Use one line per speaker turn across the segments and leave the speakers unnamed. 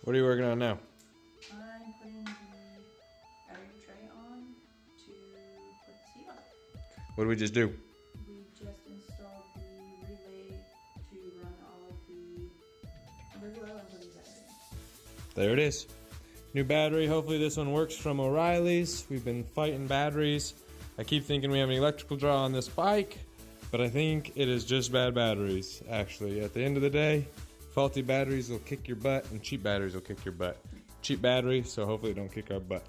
What are you working on now?
I'm putting the battery tray on to put the seat on.
What did we just do?
We just installed the relay to run all of the underglow and put the battery in.
There it is. New battery. Hopefully this one works from O'Reilly's. We've been fighting batteries. I keep thinking we have an electrical draw on this bike, but I think it is just bad batteries, actually. At the end of the day, faulty batteries will kick your butt, and cheap batteries will kick your butt. Cheap battery, so hopefully it don't kick our butt.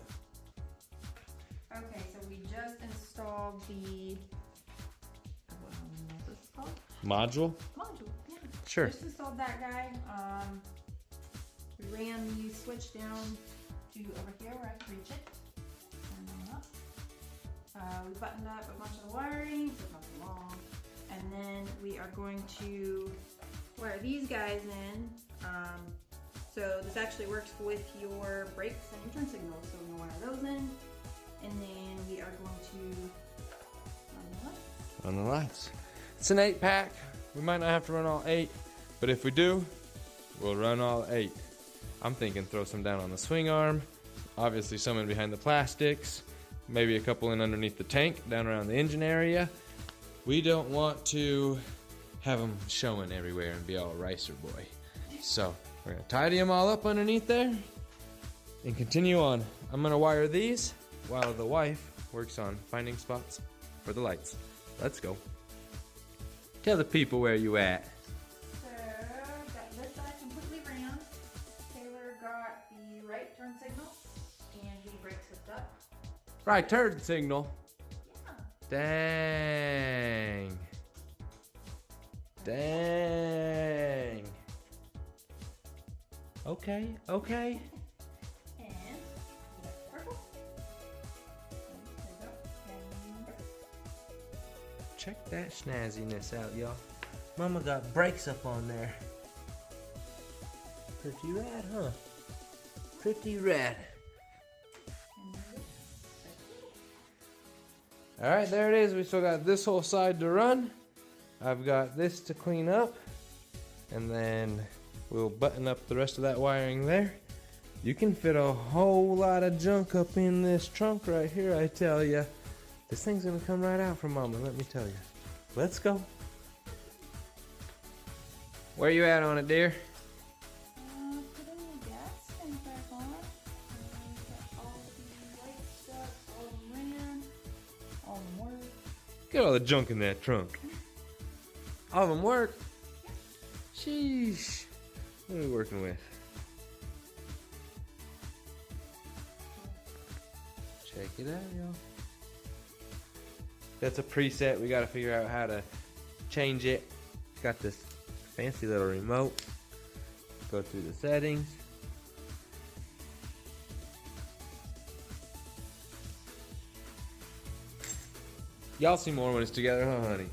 Okay, so we just installed the, what's this called?
Module?
Module, yeah.
Sure.
Just installed that guy. We ran the switch down to over here where I can reach it. Turn that up. We buttoned up a bunch of the wiring, so it's nothing long. And then we are going to wire these guys in. So this actually works with your brakes and your turn signals. So we're gonna wire those in. And then we are going to run the lights.
On the lights. It's an 8-pack. We might not have to run all 8, but if we do, we'll run all 8. I'm thinking throw some down on the swing arm, obviously some in behind the plastics, maybe a couple in underneath the tank, down around the engine area. We don't want to have them showing everywhere and be all ricer boy. So we're gonna tidy them all up underneath there and continue on. I'm gonna wire these while the wife works on finding spots for the lights. Let's go. Tell the people where you at.
So got this side completely round. Taylor got the right turn signal and the brakes hooked up.
Right turn signal.
Yeah.
Dang. Dang. Okay, okay.
And we got purple. There we go. And purple.
Check that snazziness out, y'all. Mama got brakes up on there. Pretty rad, huh? Pretty rad.
And there we go.
All right, there it is. We still got this whole side to run. I've got this to clean up, and then we'll button up the rest of that wiring there. You can fit a whole lot of junk up in this trunk right here, I tell ya. This thing's gonna come right out from Mama, let me tell you. Let's go. Where you at on it, dear?
Putting the gas tank back on. Got all the light stuff, all of them ran, all of them work.
Get all the junk in that trunk. All of them work? Sheesh. What are we working with? Check it out, y'all. That's a preset. We gotta figure out how to change it. It's got this fancy little remote. Go through the settings. Y'all see more when it's together, huh, honey?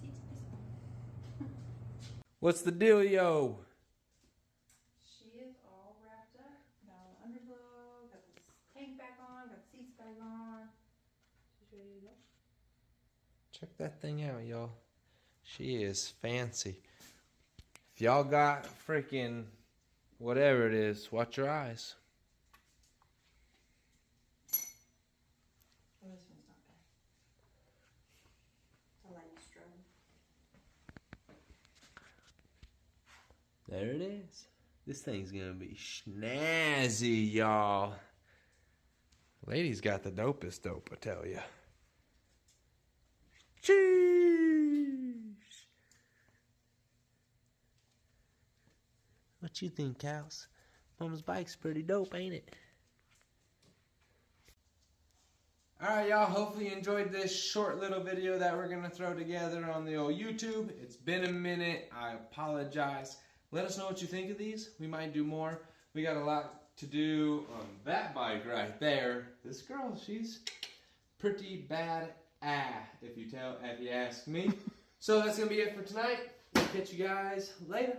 Seats this one.
What's the dealio?
She is all wrapped up. Got all the underglow, got the tank back on, got the seats back on. She's ready to go.
Check that thing out, y'all. She is fancy. If y'all got freaking whatever it is, watch your eyes.
Oh, this one's not bad. It's a light strobe.
There it is. This thing's gonna be snazzy, y'all. Lady's got the dopest dope, I tell ya. Sheesh. What you think, Cows? Mama's bike's pretty dope, ain't it? Alright, y'all, hopefully you enjoyed this short little video that we're going to throw together on the old YouTube. It's been a minute. I apologize. Let us know what you think of these. We might do more. We got a lot to do on that bike right there. This girl, she's pretty bad if you ask me. So that's going to be it for tonight. We'll catch you guys later.